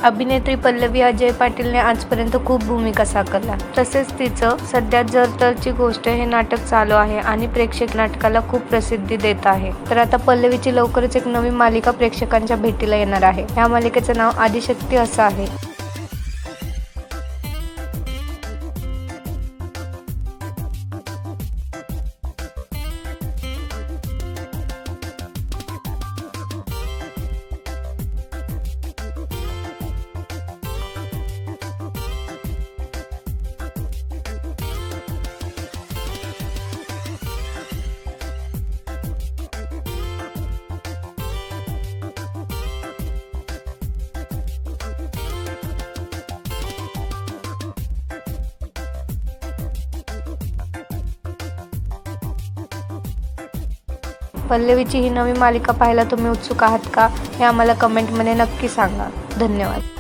अभिनेत्री पल्लवी अजय पाटीलने आजपर्यंत खूप भूमिका साकारल्या. तसेच तिचं सध्या जर तरची गोष्ट हे नाटक चालू आहे आणि प्रेक्षक नाटकाला खूप प्रसिद्धी देत आहे. तर आता पल्लवीची लवकरच एक नवीन मालिका प्रेक्षकांच्या भेटीला येणार आहे. या मालिकेचं नाव आदिशक्ती असं आहे. पल्लवीची ही नवी मालिका पाहायला तुम्ही उत्सुक आहात का? हे आम्हाला कमेंटमध्ये नक्की सांगा. धन्यवाद.